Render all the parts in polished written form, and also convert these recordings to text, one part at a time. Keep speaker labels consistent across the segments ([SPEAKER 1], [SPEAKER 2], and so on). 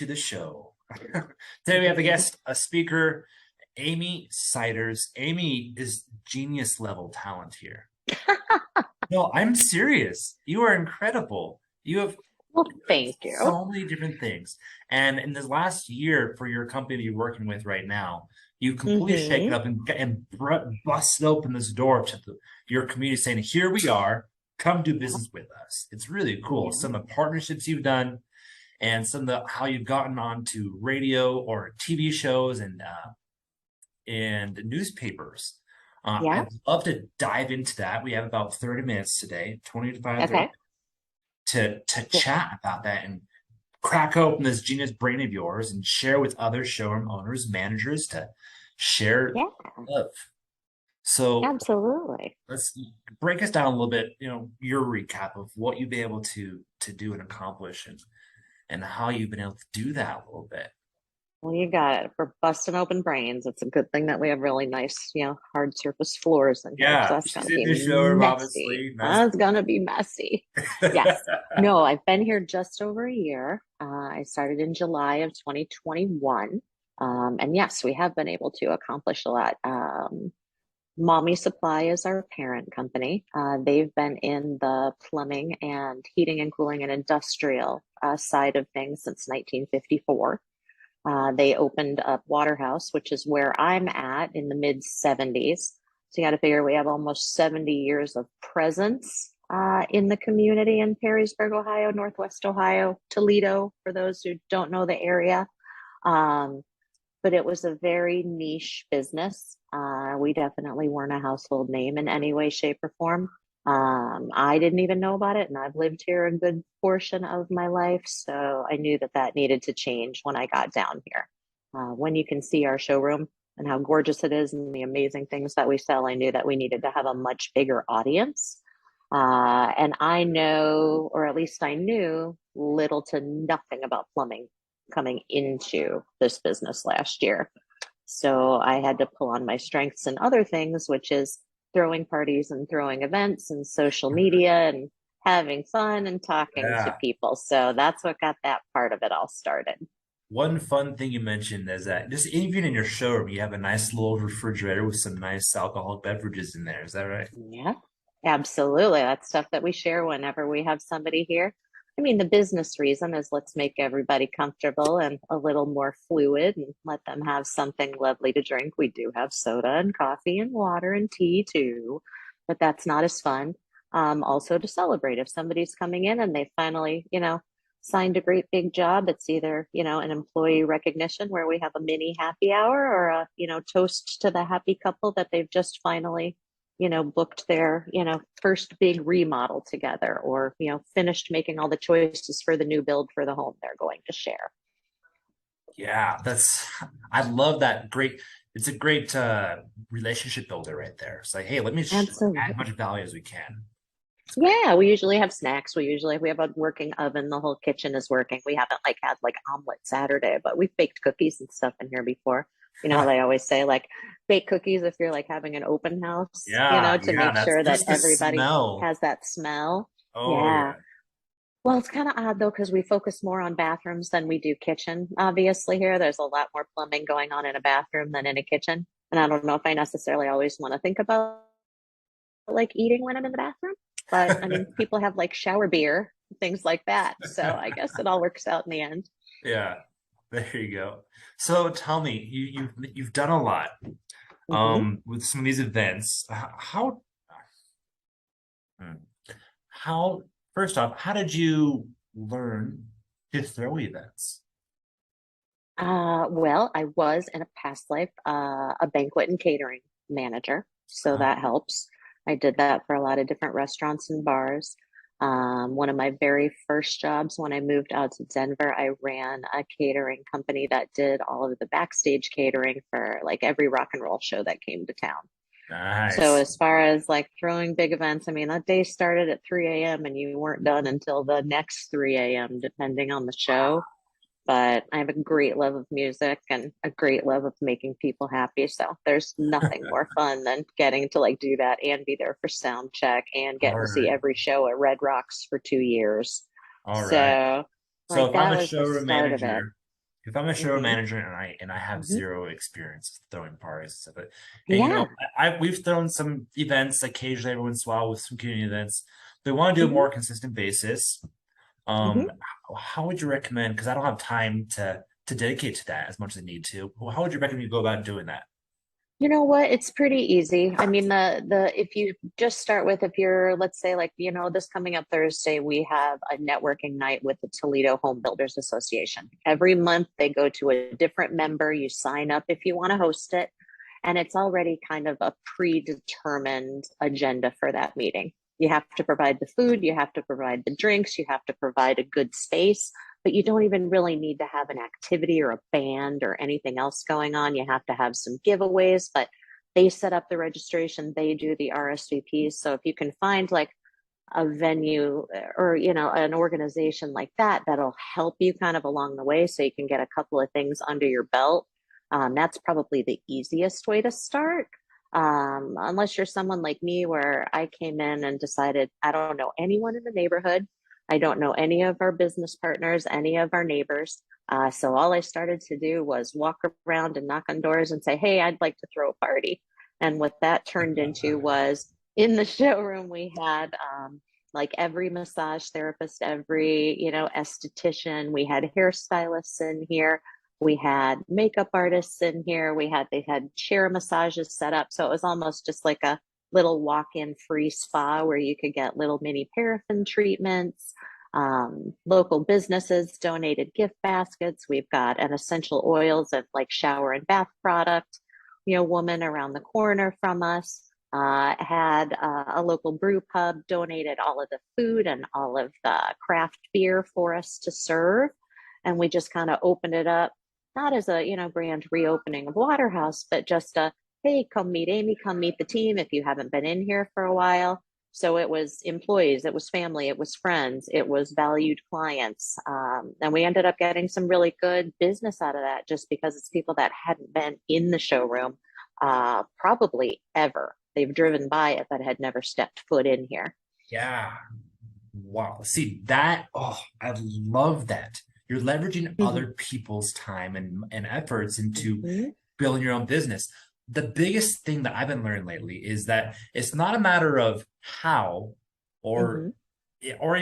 [SPEAKER 1] to the show. Today we have a guest, a speaker, Amy Siders. Amy is genius level talent here. No, I'm serious. You are incredible. You have
[SPEAKER 2] Well, thank you.
[SPEAKER 1] so many different things. And in this last year, for your company that you're working with right now, you completely shake it
[SPEAKER 2] Hmm.
[SPEAKER 1] up and busted open this door to your community saying, here we are, come do
[SPEAKER 2] Yeah,
[SPEAKER 1] business with us. It's really cool.
[SPEAKER 2] yeah,
[SPEAKER 1] Some of the partnerships you've done and some of the how you've gotten onto radio or TV shows and newspapers.
[SPEAKER 2] yeah.
[SPEAKER 1] I'd love to dive into that. We have about 30 minutes today, 25, 30
[SPEAKER 2] Okay.
[SPEAKER 1] minutes to
[SPEAKER 2] Well,
[SPEAKER 1] chat about that and crack open this genius brain of yours and share with other showroom owners, managers to share
[SPEAKER 2] yeah,
[SPEAKER 1] love. So
[SPEAKER 2] absolutely.
[SPEAKER 1] let's break us down a little bit, your recap of what you've been able to do and accomplish and how you've been able to do that a little bit.
[SPEAKER 2] Well, you got it. For busting open brains, it's a good thing that we have really nice, hard surface floors in here because
[SPEAKER 1] Yeah,
[SPEAKER 2] that's going
[SPEAKER 1] she's
[SPEAKER 2] to
[SPEAKER 1] in
[SPEAKER 2] be
[SPEAKER 1] the showroom,
[SPEAKER 2] messy.
[SPEAKER 1] obviously. Nice.
[SPEAKER 2] That's going to be messy. Yes. No, I've been here just over a year. I started in July of 2021. And yes, we have been able to accomplish a lot. Mommy Supply is our parent company. They've been in the plumbing and heating and cooling and industrial side of things since 1954. They opened up Waterhouse, which is where I'm at in the mid 70s. So you got to figure we have almost 70 years of presence in the community in Perrysburg, Ohio, Northwest Ohio, Toledo, for those who don't know the area. Um, but it was a very niche business. We definitely weren't a household name in any way, shape, or form. I didn't even know about it, and I've lived here a good portion of my life, so I knew that that needed to change when I got down here. When you can see our showroom and how gorgeous it is and the amazing things that we sell, I knew that we needed to have a much bigger audience. And I know, or at least I knew, little to nothing about plumbing coming into this business last year. So I had to pull on my strengths and other things, which is throwing parties and throwing events and social media and having fun and talking to
[SPEAKER 1] Yeah.
[SPEAKER 2] people. So that's what got that part of it all started.
[SPEAKER 1] One fun thing you mentioned is that just even in your showroom, you have a nice little refrigerator with some nice alcoholic beverages in there. Is that right?
[SPEAKER 2] Yeah, absolutely. That's stuff that we share whenever we have somebody here. I mean, the business reason is let's make everybody comfortable and a little more fluid and let them have something lovely to drink. We do have soda and coffee and water and tea too, but that's not as fun. Also to celebrate if somebody's coming in and they finally, signed a great big job. It's either, an employee recognition where we have a mini happy hour or a, toast to the happy couple that they've just finally booked their, first big remodel together or, finished making all the choices for the new build for the home they're going to share.
[SPEAKER 1] Yeah, I love that. It's a great relationship builder right there. It's like, hey, let me add as much
[SPEAKER 2] Absolutely.
[SPEAKER 1] value as we can. It's great.
[SPEAKER 2] Yeah, we usually have snacks. We have a working oven. The whole kitchen is working. We haven't like had like omelet Saturday, but we've baked cookies and stuff in here before. You know how they always say like bake cookies if you're like having an open house,
[SPEAKER 1] Yeah,
[SPEAKER 2] to
[SPEAKER 1] yeah,
[SPEAKER 2] make
[SPEAKER 1] that's
[SPEAKER 2] sure that
[SPEAKER 1] just the
[SPEAKER 2] everybody
[SPEAKER 1] smell.
[SPEAKER 2] has that smell.
[SPEAKER 1] Oh
[SPEAKER 2] Yeah.
[SPEAKER 1] yeah.
[SPEAKER 2] Well, it's kind of odd though, because we focus more on bathrooms than we do kitchen. Obviously, here there's a lot more plumbing going on in a bathroom than in a kitchen. And I don't know if I necessarily always want to think about like eating when I'm in the bathroom, but I mean, people have like shower beer, things like that. So I guess it all works out in the end.
[SPEAKER 1] Yeah, there you go. So tell me, you've done a lot
[SPEAKER 2] Hmm.
[SPEAKER 1] with some of these events. Hmm, how first off, how did you learn to throw events?
[SPEAKER 2] Well, I was in a past life a banquet and catering manager, so
[SPEAKER 1] Uh,
[SPEAKER 2] that helps. I did that for a lot of different restaurants and bars. One of my very first jobs when I moved out to Denver, I ran a catering company that did all of the backstage catering for like every rock and roll show that came to town. So
[SPEAKER 1] nice.
[SPEAKER 2] as far as like throwing big events, I mean, that day started at 3 a.m. and you weren't done until the next 3 a.m., depending on the show. But I have a great love of music and a great love of making people happy. So there's nothing more fun than getting to like do that and be there for sound check and
[SPEAKER 1] All
[SPEAKER 2] getting to see
[SPEAKER 1] right.
[SPEAKER 2] every show at Red Rocks for 2 years.
[SPEAKER 1] All right.
[SPEAKER 2] So
[SPEAKER 1] So
[SPEAKER 2] like
[SPEAKER 1] if I'm
[SPEAKER 2] that
[SPEAKER 1] a
[SPEAKER 2] was the
[SPEAKER 1] showroom
[SPEAKER 2] start of it.
[SPEAKER 1] manager, if I'm a show
[SPEAKER 2] Hmm.
[SPEAKER 1] manager and I have
[SPEAKER 2] Hmm.
[SPEAKER 1] zero experience throwing parties and stuff, and
[SPEAKER 2] Yeah.
[SPEAKER 1] we've thrown some events occasionally every once in a while with some community events. But we want to do a
[SPEAKER 2] Hmm.
[SPEAKER 1] more consistent basis.
[SPEAKER 2] Hmm.
[SPEAKER 1] How would you recommend? Because I don't have time to dedicate to that as much as I need to. Well, how would you recommend you go about doing that?
[SPEAKER 2] You know what? It's pretty easy. I mean, the if you just start with if you're, let's say, like, this coming up Thursday, we have a networking night with the Toledo Home Builders Association. Every month they go to a different member. You sign up if you want to host it, and it's already kind of a predetermined agenda for that meeting. You have to provide the food, you have to provide the drinks, you have to provide a good space, but you don't even really need to have an activity or a band or anything else going on. You have to have some giveaways, but they set up the registration, they do the RSVPs. So if you can find like a venue or an organization like that that'll help you kind of along the way so you can get a couple of things under your belt, that's probably the easiest way to start. Unless you're someone like me where I came in and decided I don't know anyone in the neighborhood, I don't know any of our business partners, any of our neighbors. So all I started to do was walk around and knock on doors and say, hey, I'd like to throw a party. And what that turned into was in the showroom we had like every massage therapist, every esthetician, we had hairstylists in here, we had makeup artists in here, they had chair massages set up, so it was almost just like a little walk-in free spa where you could get little mini paraffin treatments. Local businesses donated gift baskets. We've got an essential oils of like shower and bath product, woman around the corner from us had a local brew pub donated all of the food and all of the craft beer for us to serve. And we just kind of opened it up, not as a, grand reopening of Waterhouse, but just a, hey, come meet Amy, come meet the team if you haven't been in here for a while. So it was employees, it was family, it was friends, it was valued clients. And we ended up getting some really good business out of that just because it's people that hadn't been in the showroom probably ever. They've driven by it, but had never stepped foot in here.
[SPEAKER 1] Yeah. Wow. See that? Oh, I love that. You're leveraging
[SPEAKER 2] Mm-hmm.
[SPEAKER 1] other people's time and efforts into
[SPEAKER 2] Mm-hmm.
[SPEAKER 1] building your own business. The biggest thing that I've been learning lately is that it's not a matter of how or
[SPEAKER 2] Mm-hmm.
[SPEAKER 1] or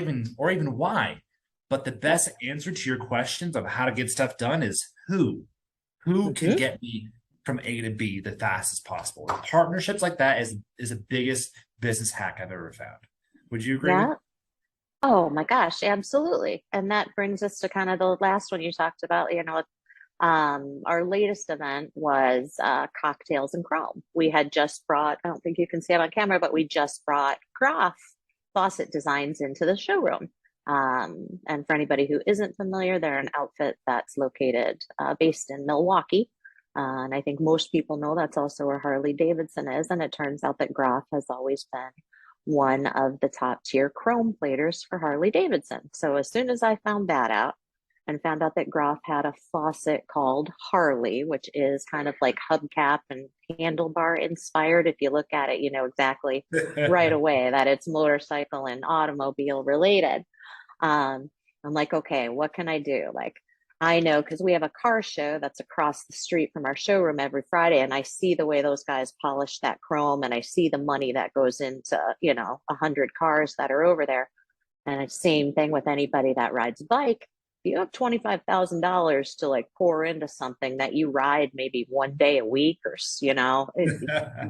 [SPEAKER 1] even why, but the
[SPEAKER 2] Yep.
[SPEAKER 1] best answer to your questions of how to get stuff done is who. Who can
[SPEAKER 2] Mm-hmm.
[SPEAKER 1] get me from A to B the fastest possible? Partnerships like that is the biggest business hack I've ever found. Would you agree with?
[SPEAKER 2] Yeah. Oh my gosh, absolutely. And that brings us to kind of the last one you talked about. Our latest event was cocktails and chrome. We had just brought, I don't think you can see it on camera, but we just brought Groff faucet designs into the showroom. And for anybody who isn't familiar, they're an outfit that's located based in Milwaukee. And I think most people know that's also where Harley Davidson is. And it turns out that Groff has always been one of the top tier chrome platers for Harley Davidson. So as soon as I found that out, and found out that Groff had a faucet called Harley, which is kind of like hubcap and handlebar inspired. If you look at it, you know exactly right away that it's motorcycle and automobile related. I'm like, okay, what can I do? Like, I know because we have a car show that's across the street from our showroom every Friday, and I see the way those guys polish that chrome, and I see the money that goes into 100 cars that are over there. And it's same thing with anybody that rides a bike. If you have $25,000 to like pour into something that you ride maybe one day a week, or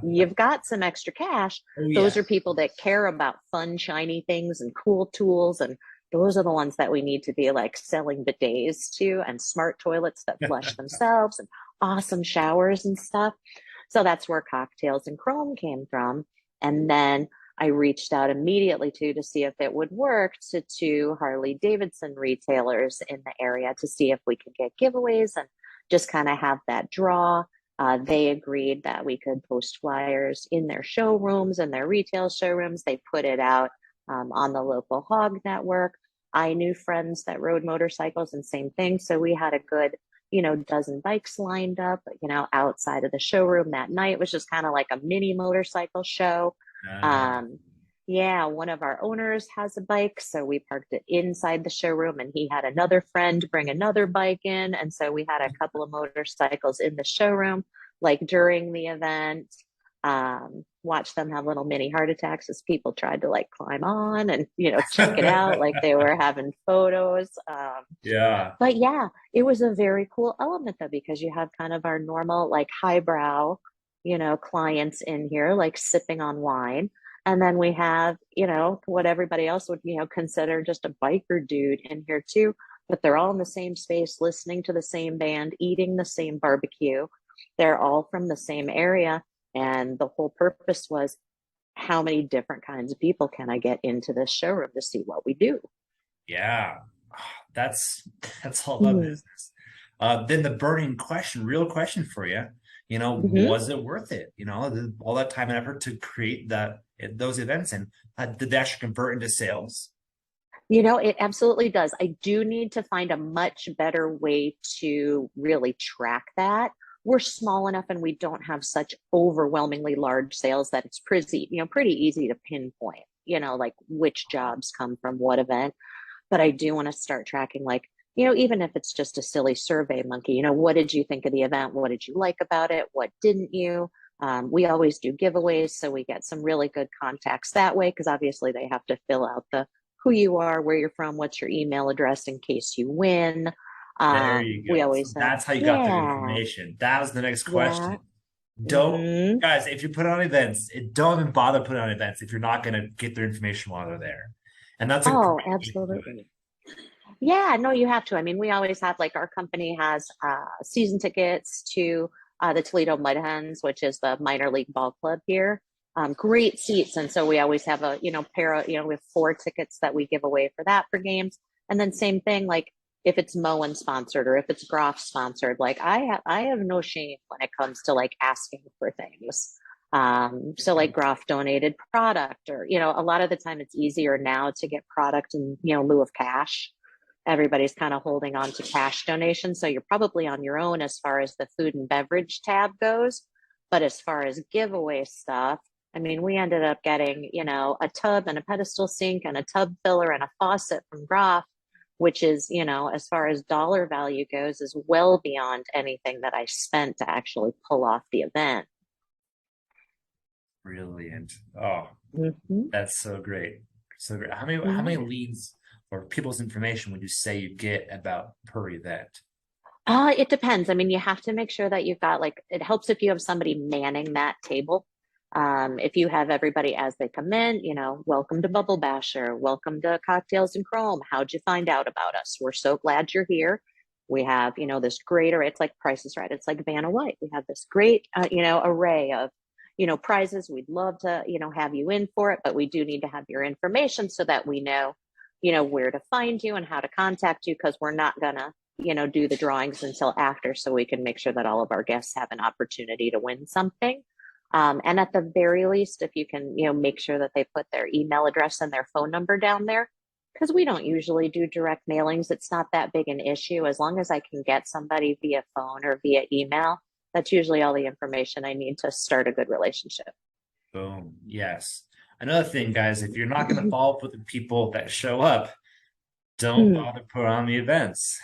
[SPEAKER 2] you've got some extra cash.
[SPEAKER 1] Oh
[SPEAKER 2] Those
[SPEAKER 1] yeah.
[SPEAKER 2] are people that care about fun, shiny things and cool tools, and those are the ones that we need to be like selling bidets to, and smart toilets that flush themselves, and awesome showers and stuff. So that's where cocktails and chrome came from. And then I reached out immediately to see if it would work to two Harley Davidson retailers in the area to see if we could get giveaways and just kind of have that draw. They agreed that we could post flyers in their showrooms and their retail showrooms. They put it out on the local hog network. I knew friends that rode motorcycles and same thing. So we had a good, dozen bikes lined up, outside of the showroom that night. It was just kind of like a mini motorcycle show.
[SPEAKER 1] Uh,
[SPEAKER 2] Um, Yeah, one of our owners has a bike, so we parked it inside the showroom, and he had another friend bring another bike in, and so we had a couple of motorcycles in the showroom, like during the event. Watch them have little mini heart attacks as people tried to like climb on and check it out, like they were having photos.
[SPEAKER 1] Yeah.
[SPEAKER 2] But yeah, it was a very cool element though, because you have kind of our normal, like highbrow, clients in here, like sipping on wine. And then we have, what everybody else would, consider just a biker dude in here too. But they're all in the same space, listening to the same band, eating the same barbecue. They're all from the same area. And the whole purpose was, how many different kinds of people can I get into this showroom to see what we do?
[SPEAKER 1] Yeah. That's that's all about
[SPEAKER 2] Mm-hmm.
[SPEAKER 1] business. Then the burning question, real question for you,
[SPEAKER 2] Mm-hmm.
[SPEAKER 1] was it worth it? All that time and effort to create those events, and did they actually convert into sales?
[SPEAKER 2] It absolutely does. I do need to find a much better way to really track that. We're small enough and we don't have such overwhelmingly large sales that it's pretty easy to pinpoint, like which jobs come from what event. But I do want to start tracking, like, even if it's just a silly survey monkey, what did you think of the event? What did you like about it? What didn't you? We always do giveaways, so we get some really good contacts that way, because obviously they have to fill out the who you are, where you're from, what's your email address in case you win.
[SPEAKER 1] There you
[SPEAKER 2] We
[SPEAKER 1] go. So
[SPEAKER 2] always have,
[SPEAKER 1] that's how you got their
[SPEAKER 2] yeah,
[SPEAKER 1] information. That was the next
[SPEAKER 2] yeah.
[SPEAKER 1] question. Don't,
[SPEAKER 2] Hmm.
[SPEAKER 1] guys, if you put on events, don't even bother putting on events if you're not going to get their information while they're there. And that's a great
[SPEAKER 2] Oh,
[SPEAKER 1] way to do it.
[SPEAKER 2] absolutely. Yeah, no, you have to. I mean, we always have, like, our company has season tickets to the Toledo Mud Hens, which is the minor league ball club here. Great seats. And so we always have a, pair of, we have 4 tickets that we give away for that for games. And then same thing, like if it's Moen sponsored or if it's Groff sponsored, like I have no shame when it comes to like asking for things. So like Groff donated product, or, a lot of the time it's easier now to get product in, lieu of cash. Everybody's kind of holding on to cash donations. So you're probably on your own as far as the food and beverage tab goes. But as far as giveaway stuff, I mean, we ended up getting, a tub and a pedestal sink and a tub filler and a faucet from Groff, which is, as far as dollar value goes, is well beyond anything that I spent to actually pull off the event.
[SPEAKER 1] Brilliant. Oh,
[SPEAKER 2] Mm-hmm.
[SPEAKER 1] that's so great. So great. How many leads or people's information would you say you get about per event?
[SPEAKER 2] It depends. I mean, you have to make sure that you've got, like, it helps if you have somebody manning that table. If you have everybody as they come in, welcome to Bubble Basher, welcome to Cocktails and Chrome. How'd you find out about us? We're so glad you're here. We have, this great array. It's like Price is Right. It's like Vanna White. We have this great, array of, prizes. We'd love to, have you in for it, but we do need to have your information so that we know, where to find you and how to contact you, because we're not gonna do the drawings until after, so we can make sure that all of our guests have an opportunity to win something. And at the very least, if you can, make sure that they put their email address and their phone number down there, because we don't usually do direct mailings. It's not that big an issue. As long as I can get somebody via phone or via email, that's usually all the information I need to start a good relationship.
[SPEAKER 1] Boom. Yes. Another thing, guys, if you're not going to follow up with the people that show up, don't bother put on the events.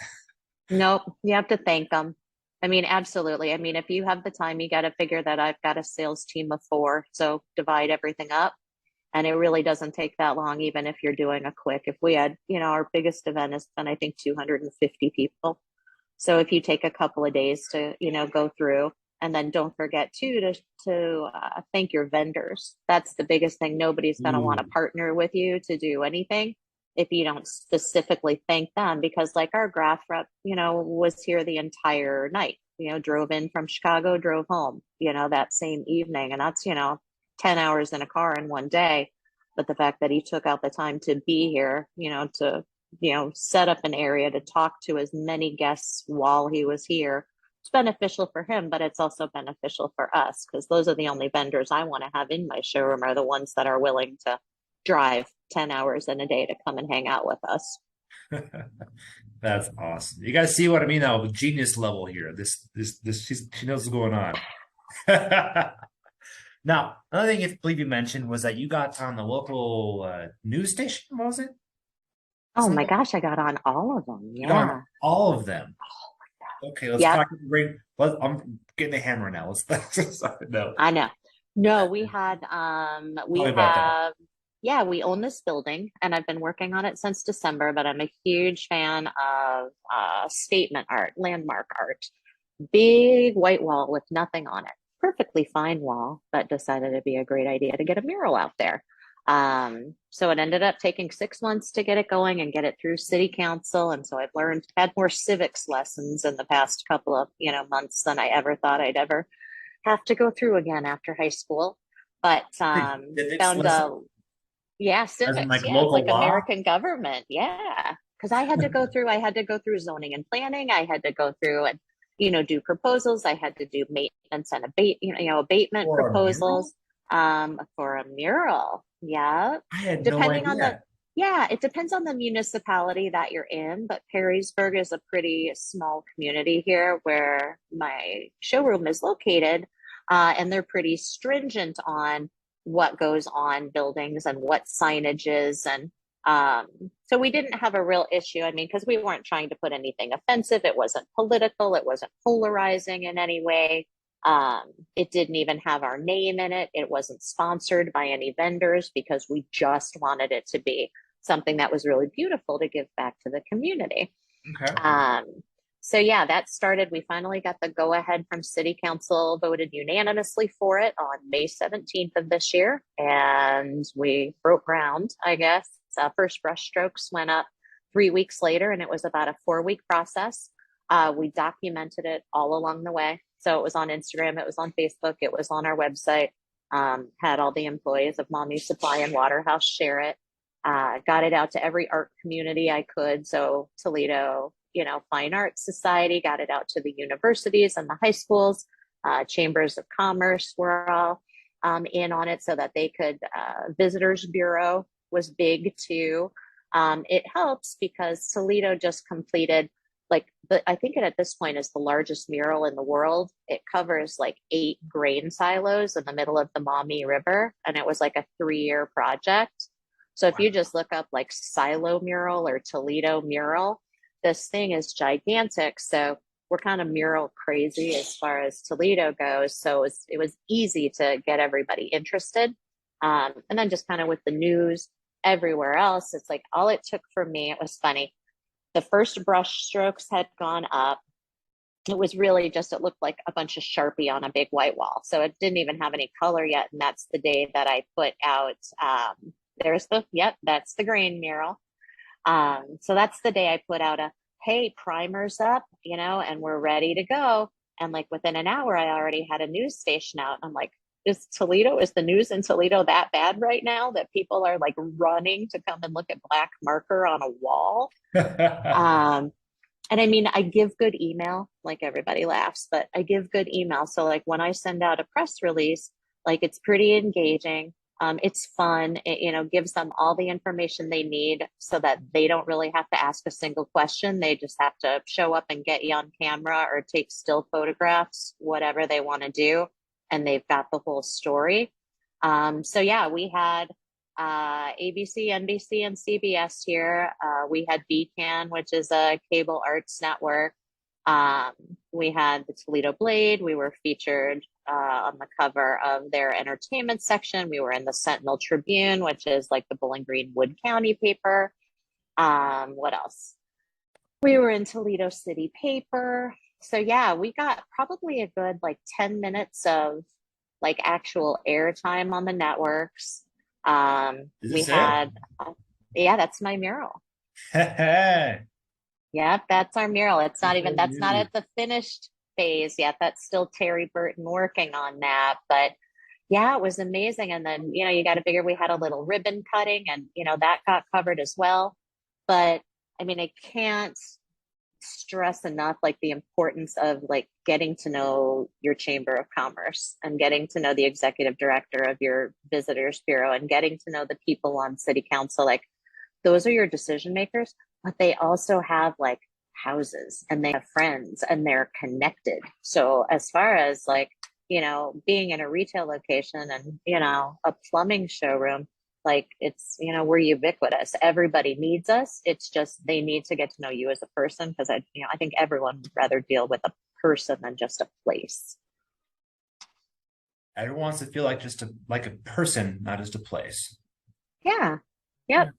[SPEAKER 2] Nope, you have to thank them. I mean, absolutely. I mean, if you have the time, you got to figure that I've got a sales team of 4, so divide everything up. And it really doesn't take that long, even if you're doing a quick. If we had, our biggest event has been, I think, 250 people. So if you take a couple of days to, go through, and then don't forget too to thank your vendors. That's the biggest thing. Nobody's going to want to
[SPEAKER 1] Ooh.
[SPEAKER 2] partner with you to do anything if you don't specifically thank them. Because like our graph rep, was here the entire night. Drove in from Chicago, drove home, that same evening, and that's 10 hours in a car in one day. But the fact that he took out the time to be here, to set up an area to talk to as many guests while he was here. It's beneficial for him, but it's also beneficial for us, because those are the only vendors I want to have in my showroom, are the ones that are willing to drive 10 hours in a day to come and hang out with us.
[SPEAKER 1] That's awesome. You guys see what I mean now with genius level here. This she knows what's going on. Now, another thing I believe you mentioned was that you got on the local news station. What was it?
[SPEAKER 2] Oh my
[SPEAKER 1] Something
[SPEAKER 2] gosh, I got on all of them.
[SPEAKER 1] you got on
[SPEAKER 2] Yeah.
[SPEAKER 1] all of them. Okay, let's
[SPEAKER 2] Yep,
[SPEAKER 1] talk. I'm getting a hammer now. Let's no.
[SPEAKER 2] I know. No,
[SPEAKER 1] Tell
[SPEAKER 2] we
[SPEAKER 1] me about that.
[SPEAKER 2] have, yeah, we own this building and I've been working on it since December, but I'm a huge fan of statement art, landmark art. Big white wall with nothing on it. Perfectly fine wall, but decided it'd be a great idea to get a mural out there. So it ended up taking 6 months to get it going and get it through city council. And so I've had more civics lessons in the past couple of, months than I ever thought I'd ever have to go through again after high school. But
[SPEAKER 1] Civics
[SPEAKER 2] found
[SPEAKER 1] lesson,
[SPEAKER 2] yeah,
[SPEAKER 1] as in
[SPEAKER 2] civics.
[SPEAKER 1] like
[SPEAKER 2] Yeah, it's
[SPEAKER 1] local
[SPEAKER 2] like
[SPEAKER 1] law.
[SPEAKER 2] American government. Yeah. Because I had to go through zoning and planning. I had to go through and, do proposals. I had to do maintenance and abatement
[SPEAKER 1] Or a mural?
[SPEAKER 2] proposals for a mural. Yeah.
[SPEAKER 1] I had no
[SPEAKER 2] Depending on
[SPEAKER 1] idea.
[SPEAKER 2] yeah, it depends on the municipality that you're in, but Perrysburg is a pretty small community here where my showroom is located, and they're pretty stringent on what goes on buildings and what signage is. And so we didn't have a real issue. I mean, because we weren't trying to put anything offensive. It wasn't political. It wasn't polarizing in any way. Um, it didn't even have our name in it. It wasn't sponsored by any vendors because we just wanted it to be something that was really beautiful to give back to the community.
[SPEAKER 1] Okay.
[SPEAKER 2] Um, so yeah, that started. We finally got the go ahead from City Council, voted unanimously for it on May 17th of this year, and we broke ground. I guess first brush strokes went up 3 weeks later, and it was about a 4 week process. We documented it all along the way, so it was on Instagram, it was on Facebook, it was on our website. Had all the employees of Mommy Supply and Waterhouse share it. Got it out to every art community I could. So Toledo, Fine Arts Society, got it out to the universities and the high schools. Chambers of Commerce were all in on it so that they could. Visitors Bureau was big too. It helps because Toledo just completed I think it at this point is the largest mural in the world. It covers like 8 grain silos in the middle of the Maumee River, and it was like a 3-year project. So if
[SPEAKER 1] Wow.
[SPEAKER 2] you just look up like silo mural or Toledo mural, this thing is gigantic. So we're kind of mural crazy as far as Toledo goes. So it was easy to get everybody interested. And then just kind of with the news everywhere else, it's like all it took for me, it was funny. The first brush strokes had gone up. It was really just, it looked like a bunch of Sharpie on a big white wall. So it didn't even have any color yet. And that's the day that I put out, that's the grain mural. So that's the day I put out hey, primer's up, and we're ready to go. And like within an hour, I already had a news station out. I'm like, is the news in Toledo that bad right now that people are like running to come and look at black marker on a wall? Um, and I mean, I give good email, like everybody laughs, but I give good email. So like when I send out a press release, like it's pretty engaging. It's fun. It, gives them all the information they need so that they don't really have to ask a single question. They just have to show up and get you on camera or take still photographs, whatever they want to do. And they've got the whole story. So yeah, we had ABC, NBC, and CBS here. We had BCAN, which is a cable arts network. Um, we had the Toledo Blade. We were featured on the cover of their entertainment section. We were in the Sentinel Tribune, which is like the Bowling Green Wood County paper. What else? We were in Toledo City paper. So yeah, we got probably a good like 10 minutes of like actual airtime on the networks.
[SPEAKER 1] Is
[SPEAKER 2] We
[SPEAKER 1] this it?
[SPEAKER 2] had, yeah, that's my mural.
[SPEAKER 1] Hey,
[SPEAKER 2] Yep, that's our mural.
[SPEAKER 1] breaking
[SPEAKER 2] That's not
[SPEAKER 1] news.
[SPEAKER 2] at the finished phase yet. That's still Terry Burton working on that. But yeah, it was amazing. And then, you got to figure we had a little ribbon cutting and, that got covered as well. But I mean, I can't stress enough like the importance of like getting to know your chamber of commerce and getting to know the executive director of your visitors bureau and getting to know the people on city council. Like those are your decision makers, but they also have like houses and they have friends and they're connected. So as far as like being in a retail location and, a plumbing showroom, like it's, we're ubiquitous. Everybody needs us. It's just they need to get to know you as a person because I think everyone would rather deal with a person than just a place.
[SPEAKER 1] Everyone wants to feel like just like a person, not just a place.
[SPEAKER 2] Yeah.
[SPEAKER 1] Yeah.
[SPEAKER 2] Yep.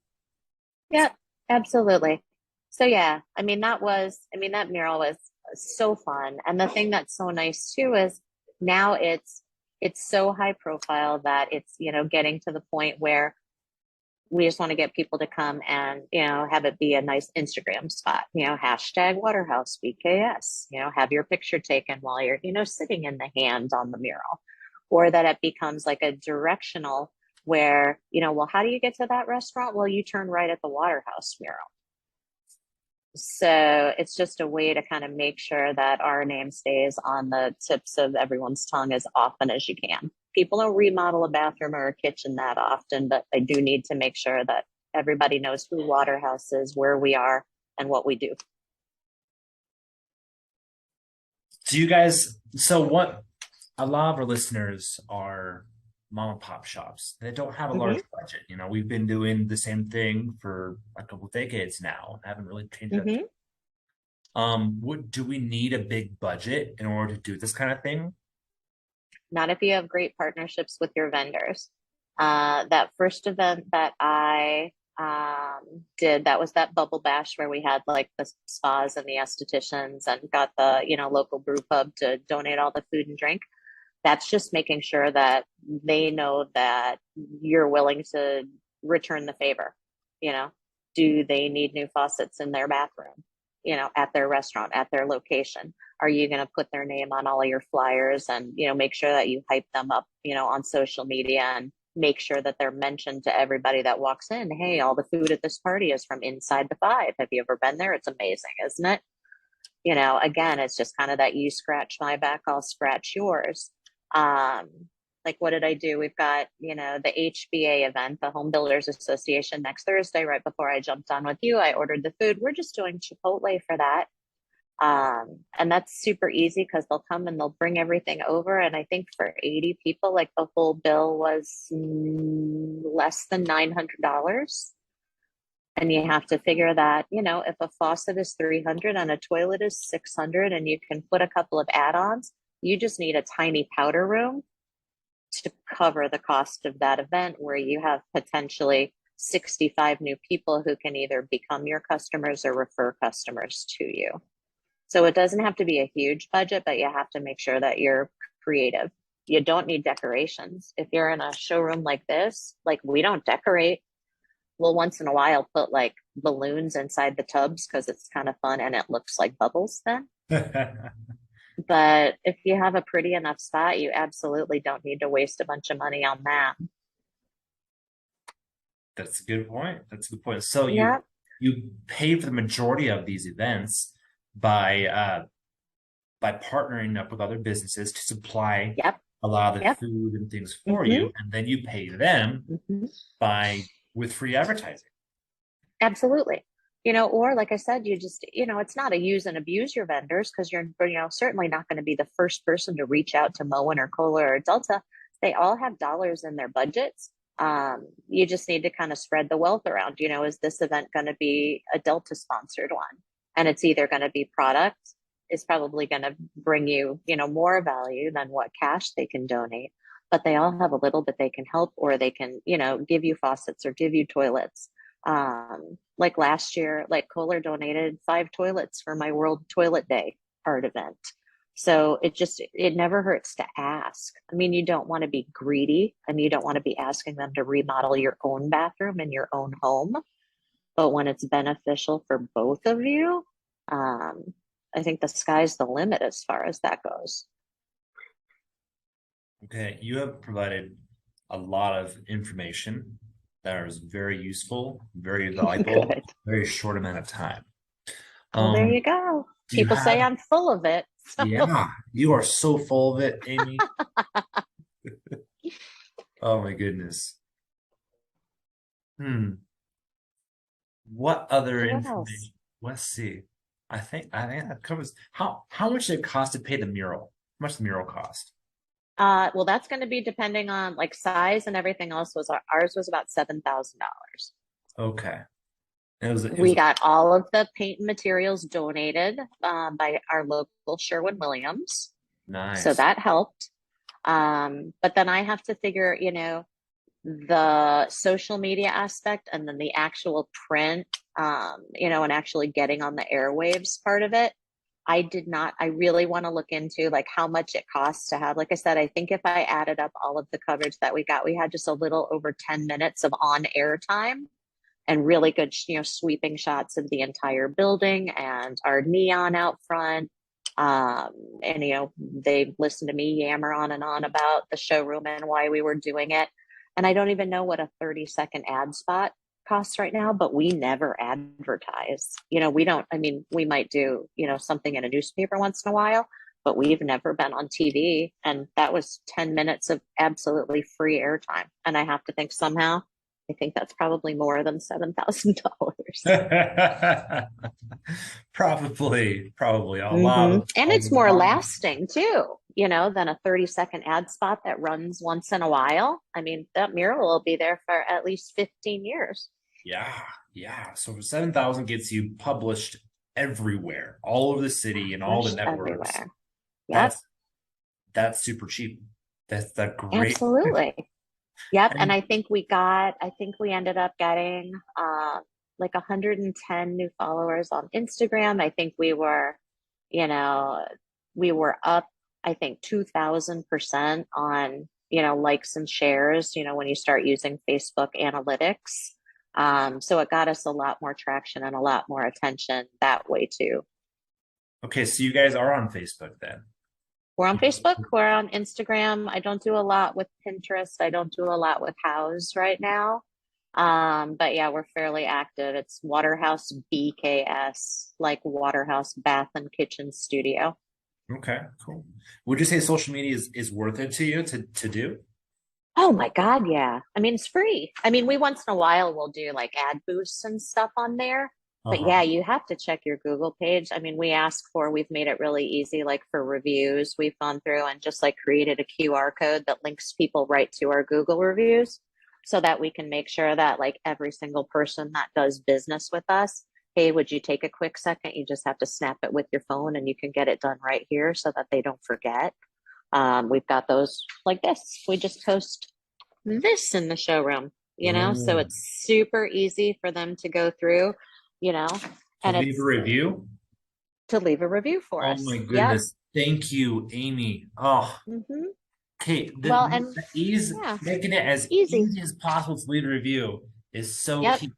[SPEAKER 2] Yep. Absolutely. So yeah, that mural was so fun. And the thing that's so nice too is now it's so high profile that it's, getting to the point where we just want to get people to come and, have it be a nice Instagram spot, hashtag Waterhouse BKS, have your picture taken while you're, sitting in the hand on the mural, or that it becomes like a directional where, well, how do you get to that restaurant? Well, you turn right at the Waterhouse mural. So it's just a way to kind of make sure that our name stays on the tips of everyone's tongue as often as you can. People don't remodel a bathroom or a kitchen that often, but they do need to make sure that everybody knows who Waterhouse is, where we are, and what we do.
[SPEAKER 1] Do you guys, so what a lot of our listeners are mom and pop shops. They don't have a large
[SPEAKER 2] Mm-hmm,
[SPEAKER 1] budget. We've been doing the same thing for a couple of decades now. Haven't really changed up.
[SPEAKER 2] mm-hmm.
[SPEAKER 1] What do we need a big budget in order to do this kind of thing?
[SPEAKER 2] Not if you have great partnerships with your vendors. That first event that I did, that was that bubble bash where we had like the spas and the estheticians and got the, local brew pub to donate all the food and drink. That's just making sure that they know that you're willing to return the favor. You know, do they need new faucets in their bathroom? At their restaurant, at their location? Are you going to put their name on all of your flyers and, make sure that you hype them up, on social media and make sure that they're mentioned to everybody that walks in? Hey, all the food at this party is from Inside the Five. Have you ever been there? It's amazing, isn't it? Again, it's just kind of that you scratch my back, I'll scratch yours. Um, like what did I do? We've got, the HBA event, the Home Builders Association next Thursday, right before I jumped on with you. I ordered the food. We're just doing Chipotle for that. And that's super easy because they'll come and they'll bring everything over. And I think for 80 people, like the whole bill was less than $900. And you have to figure that, if a faucet is 300 and a toilet is 600 and you can put a couple of add-ons, you just need a tiny powder room to cover the cost of that event where you have potentially 65 new people who can either become your customers or refer customers to you. So it doesn't have to be a huge budget, but you have to make sure that you're creative. You don't need decorations. If you're in a showroom like this, like we don't decorate. We'll once in a while put like balloons inside the tubs because it's kind of fun and it looks like bubbles then. But if you have a pretty enough spot, you absolutely don't need to waste a bunch of money on that.
[SPEAKER 1] That's a good point. That's a good point. So
[SPEAKER 2] Yeah.
[SPEAKER 1] you pay for the majority of these events by partnering up with other businesses to supply
[SPEAKER 2] Yep.
[SPEAKER 1] a lot of the
[SPEAKER 2] Yep.
[SPEAKER 1] food and things for
[SPEAKER 2] Mm-hmm.
[SPEAKER 1] you, and then you pay them
[SPEAKER 2] Mm-hmm.
[SPEAKER 1] by with free advertising.
[SPEAKER 2] Absolutely. Or like I said, you just, it's not a use and abuse your vendors because you're, certainly not going to be the first person to reach out to Moen or Kohler or Delta. They all have dollars in their budgets. You just need to kind of spread the wealth around. Is this event going to be a Delta sponsored one? And it's either going to be product is probably going to bring you, more value than what cash they can donate. But they all have a little bit they can help, or they can, give you faucets or give you toilets. Like last year, like Kohler donated 5 toilets for my World Toilet Day art event. So it never hurts to ask. I mean, you don't want to be greedy and you don't want to be asking them to remodel your own bathroom in your own home. But when it's beneficial for both of you, I think the sky's the limit as far as that goes.
[SPEAKER 1] Okay, you have provided a lot of information that is very useful, very valuable,
[SPEAKER 2] Good.
[SPEAKER 1] very short amount of time.
[SPEAKER 2] Well, there
[SPEAKER 1] Um,
[SPEAKER 2] you go.
[SPEAKER 1] do you
[SPEAKER 2] People say
[SPEAKER 1] have,
[SPEAKER 2] I'm full of it. So
[SPEAKER 1] yeah, you are so full of it, Amy. Oh my goodness. Hmm. What other
[SPEAKER 2] what else?
[SPEAKER 1] information? Let's see. I think that covers how much did it cost to pay the mural? How much the mural cost?
[SPEAKER 2] Well, that's going to be depending on like size and everything else. Was ours was about $7,000.
[SPEAKER 1] Okay. It was
[SPEAKER 2] We got all of the paint and materials donated by our local Sherwin-Williams, so
[SPEAKER 1] nice.
[SPEAKER 2] that helped. But then I have to figure, the social media aspect and then the actual print, and actually getting on the airwaves part of it. I did not, I really want to look into like how much it costs to have, like I said, I think if I added up all of the coverage that we got, we had just a little over 10 minutes of on air time and really good, sweeping shots of the entire building and our neon out front. And they listened to me yammer on and on about the showroom and why we were doing it. And I don't even know what a 30-second ad spot costs right now, but we never advertise. We don't, I mean, we might do, something in a newspaper once in a while, but we've never been on TV. And that was 10 minutes of absolutely free airtime. And I have to think somehow, I think that's probably more than $7,000.
[SPEAKER 1] Probably a lot
[SPEAKER 2] Mm-hmm.
[SPEAKER 1] of
[SPEAKER 2] And
[SPEAKER 1] all
[SPEAKER 2] it's
[SPEAKER 1] the
[SPEAKER 2] more
[SPEAKER 1] wrong.
[SPEAKER 2] lasting too, than a 30-second ad spot that runs once in a while. I mean, that mural will be there for at least 15 years.
[SPEAKER 1] Yeah, yeah. So 7,000 gets you published everywhere, all over the city and all the
[SPEAKER 2] Published
[SPEAKER 1] networks.
[SPEAKER 2] everywhere. Yep,
[SPEAKER 1] That's that's super cheap. That's that great.
[SPEAKER 2] absolutely. Yep. And
[SPEAKER 1] And
[SPEAKER 2] I think we ended up getting like 110 new followers on Instagram. I think you know, we were up, I think 2000% on, likes and shares, when you start using Facebook analytics. So it got us a lot more traction and a lot more attention that way too.
[SPEAKER 1] okay, so you guys are on Facebook then.
[SPEAKER 2] We're on Facebook, we're on Instagram. I don't do a lot with Pinterest. I don't do a lot with House right now. But yeah, we're fairly active. It's Waterhouse BKS, like Waterhouse Bath and Kitchen Studio.
[SPEAKER 1] Okay, cool. Would you say social media is worth it to you to do?
[SPEAKER 2] Oh my God, yeah. I mean, it's free. I mean, we once in a while will do like ad boosts and stuff on there. But
[SPEAKER 1] Uh-huh.
[SPEAKER 2] yeah, you have to check your Google page. I mean, we've made it really easy, like for reviews. We've gone through and just like created a QR code that links people right to our Google reviews so that we can make sure that like every single person that does business with us, hey, would you take a quick second? You just have to snap it with your phone and you can get it done right here so that they don't forget. We've got those like this. We just post this in the showroom, so
[SPEAKER 1] Oh,
[SPEAKER 2] it's super easy for them to go through, you know,
[SPEAKER 1] to
[SPEAKER 2] and
[SPEAKER 1] leave a
[SPEAKER 2] it's
[SPEAKER 1] review?
[SPEAKER 2] to leave a review for
[SPEAKER 1] Oh my
[SPEAKER 2] us. Yep.
[SPEAKER 1] goodness. Thank you, Amy. Oh,
[SPEAKER 2] Hmm.
[SPEAKER 1] okay.
[SPEAKER 2] Well, and
[SPEAKER 1] The ease,
[SPEAKER 2] yeah,
[SPEAKER 1] making it as
[SPEAKER 2] easy.
[SPEAKER 1] easy as possible to leave a review is so
[SPEAKER 2] Yep.
[SPEAKER 1] key.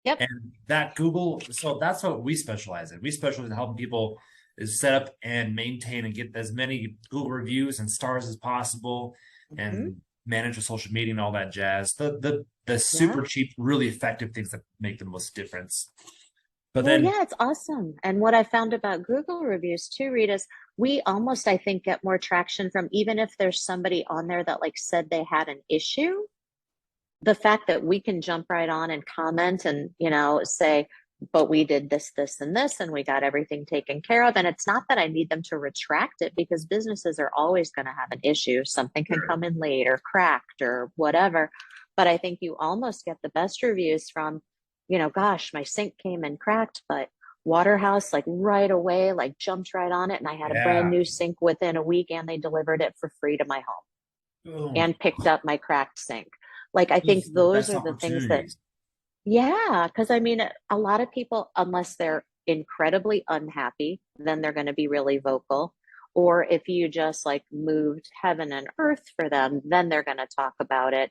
[SPEAKER 2] Yep.
[SPEAKER 1] And that Google, so that's what we specialize in. We specialize in helping people is set up and maintain and get as many Google reviews and stars as possible
[SPEAKER 2] Hmm.
[SPEAKER 1] and manage the social media and all that jazz. The
[SPEAKER 2] Yeah.
[SPEAKER 1] super cheap, really effective things that make the most difference. But
[SPEAKER 2] Well,
[SPEAKER 1] then
[SPEAKER 2] yeah, it's awesome. And what I found about Google reviews too, Reed, is we almost, I think, get more traction from even if there's somebody on there that like said they had an issue, the fact that we can jump right on and comment and say, but we did this, this, and this, and we got everything taken care of. And it's not that I need them to retract it because businesses are always going to have an issue. Something can
[SPEAKER 1] sure.
[SPEAKER 2] come in late or cracked or whatever. But I think you almost get the best reviews from, gosh, my sink came in cracked, but Waterhouse, like right away, like jumped right on it. And I had a brand
[SPEAKER 1] Yeah.
[SPEAKER 2] new sink within a week and they delivered it for free to my home
[SPEAKER 1] Boom.
[SPEAKER 2] and picked up my cracked sink. Like, I think
[SPEAKER 1] Those are the
[SPEAKER 2] those
[SPEAKER 1] best
[SPEAKER 2] are the things that,
[SPEAKER 1] opportunities.
[SPEAKER 2] yeah, because I mean, a lot of people, unless they're incredibly unhappy, then they're going to be really vocal. Or if you just like moved heaven and earth for them, then they're going to talk about it.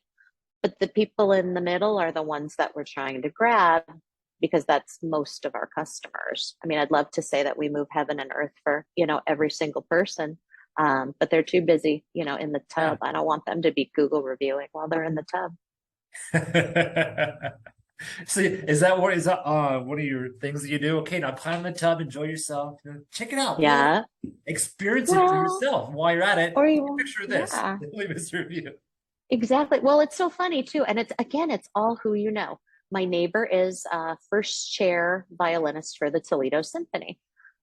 [SPEAKER 2] But the people in the middle are the ones that we're trying to grab because that's most of our customers. I mean, I'd love to say that we move heaven and earth for, every single person. But they're too busy, in the
[SPEAKER 1] Yeah.
[SPEAKER 2] tub. I don't want them to be Google reviewing while they're in the tub.
[SPEAKER 1] So is that one of your things that you do? Okay, now climb in the tub, enjoy yourself. Check it out. Look,
[SPEAKER 2] Yeah.
[SPEAKER 1] experience it for
[SPEAKER 2] Well,
[SPEAKER 1] yourself. While you're at it,
[SPEAKER 2] or
[SPEAKER 1] take a
[SPEAKER 2] you,
[SPEAKER 1] picture of this.
[SPEAKER 2] yeah,
[SPEAKER 1] Leave us a review.
[SPEAKER 2] exactly. Well, it's so funny too. And it's again, it's all who you know. My neighbor is first chair violinist for the Toledo Symphony.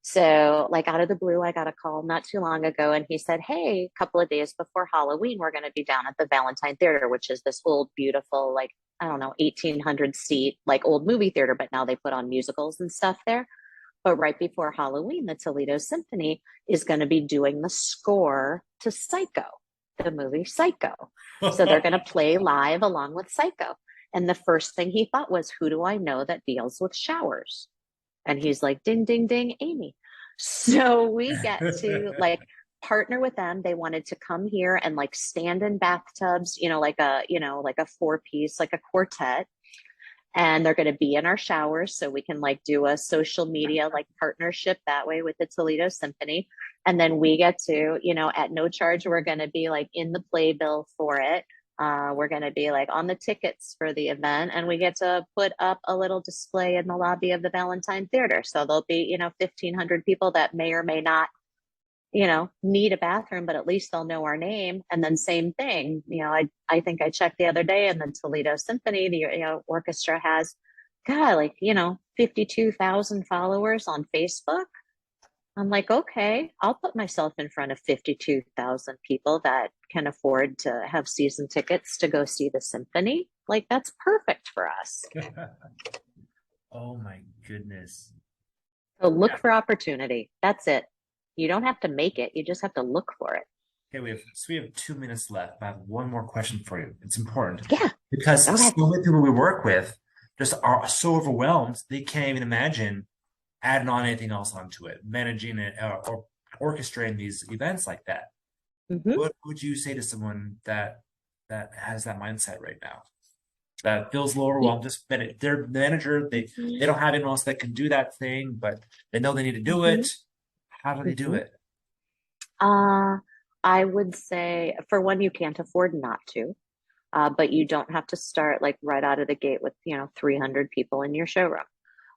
[SPEAKER 2] So, like out of the blue, I got a call not too long ago, and he said, "Hey, a couple of days before Halloween, we're going to be down at the Valentine Theater, which is this old, beautiful, like, I don't know, 1800 seat, like old movie theater, but now they put on musicals and stuff there. But right before Halloween, the Toledo Symphony is going to be doing the score to Psycho, the movie Psycho. So they're going to play live along with Psycho." And the first thing he thought was, who do I know that deals with showers? And he's like, ding, ding, ding, Amy. So we get to like partner with them. They wanted to come here and like stand in bathtubs, like a four piece, like a quartet. And they're going to be in our showers so we can like do a social media like partnership that way with the Toledo Symphony. And then we get to, at no charge, we're going to be like in the playbill for it. We're going to be like on the tickets for the event, and we get to put up a little display in the lobby of the Valentine Theater. So there'll be, 1,500 people that may or may not, need a bathroom, but at least they'll know our name. And then same thing, I think I checked the other day, and the Toledo Symphony, the orchestra has, God, like, 52,000 followers on Facebook. I'm like, okay, I'll put myself in front of 52,000 people that can afford to have season tickets to go see the symphony. Like, that's perfect for us.
[SPEAKER 1] Oh my goodness.
[SPEAKER 2] So look for opportunity. That's it. You don't have to make it. You just have to look for it.
[SPEAKER 1] Okay, we have 2 minutes left. I have one more question for you. It's important.
[SPEAKER 2] Yeah.
[SPEAKER 1] Because
[SPEAKER 2] Okay.
[SPEAKER 1] so many people we work with just are so overwhelmed, they can't even imagine adding on anything else onto it, managing it or orchestrating these events like that.
[SPEAKER 2] Mm-hmm.
[SPEAKER 1] What would you say to someone that has that mindset right now? That feels a little overwhelmed, just that their manager, they don't have anyone else that can do that thing, but they know they need to do it. How do they do it?
[SPEAKER 2] I would say, for one, you can't afford not to, but you don't have to start like right out of the gate with 300 people in your showroom.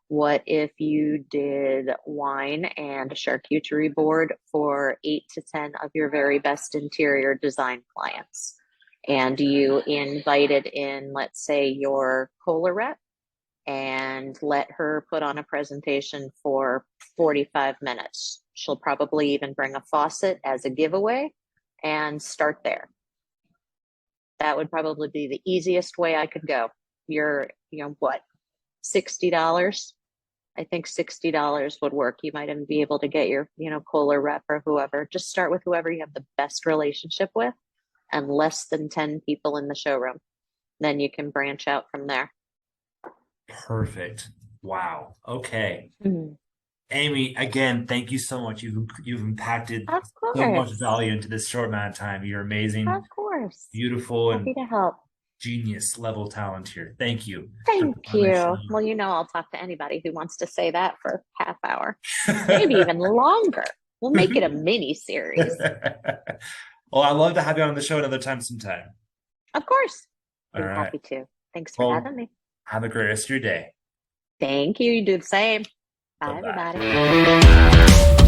[SPEAKER 2] What if you did wine and a charcuterie board for 8 to 10 of your very best interior design clients? And you invited in, let's say, your cola rep, and let her put on a presentation for 45 minutes. She'll probably even bring a faucet as a giveaway and start there. That would probably be the easiest way I could go. You're, what, $60? I think $60 would work. You might even be able to get your, Kohler rep or whoever. Just start with whoever you have the best relationship with, and less than 10 people in the showroom. Then you can branch out from there.
[SPEAKER 1] Perfect. Wow. Okay.
[SPEAKER 2] Mm-hmm.
[SPEAKER 1] Amy, again, thank you so much. You've impacted
[SPEAKER 2] Of
[SPEAKER 1] so much
[SPEAKER 2] course.
[SPEAKER 1] value into this short amount of time. You're amazing,
[SPEAKER 2] Of course.
[SPEAKER 1] beautiful,
[SPEAKER 2] Happy
[SPEAKER 1] and
[SPEAKER 2] to help.
[SPEAKER 1] genius level talent here. Thank you for
[SPEAKER 2] Thank
[SPEAKER 1] on my show.
[SPEAKER 2] you. Well, I'll talk to anybody who wants to say that for half hour, maybe even longer. We'll make it a mini series.
[SPEAKER 1] Well, I'd love to have you on the show another time sometime.
[SPEAKER 2] Of course.
[SPEAKER 1] All
[SPEAKER 2] Be
[SPEAKER 1] right.
[SPEAKER 2] happy to. Thanks for
[SPEAKER 1] Well,
[SPEAKER 2] having me.
[SPEAKER 1] have a great rest of your day.
[SPEAKER 2] Thank you. You do the same. Bye,
[SPEAKER 1] Bye-bye.
[SPEAKER 2] everybody.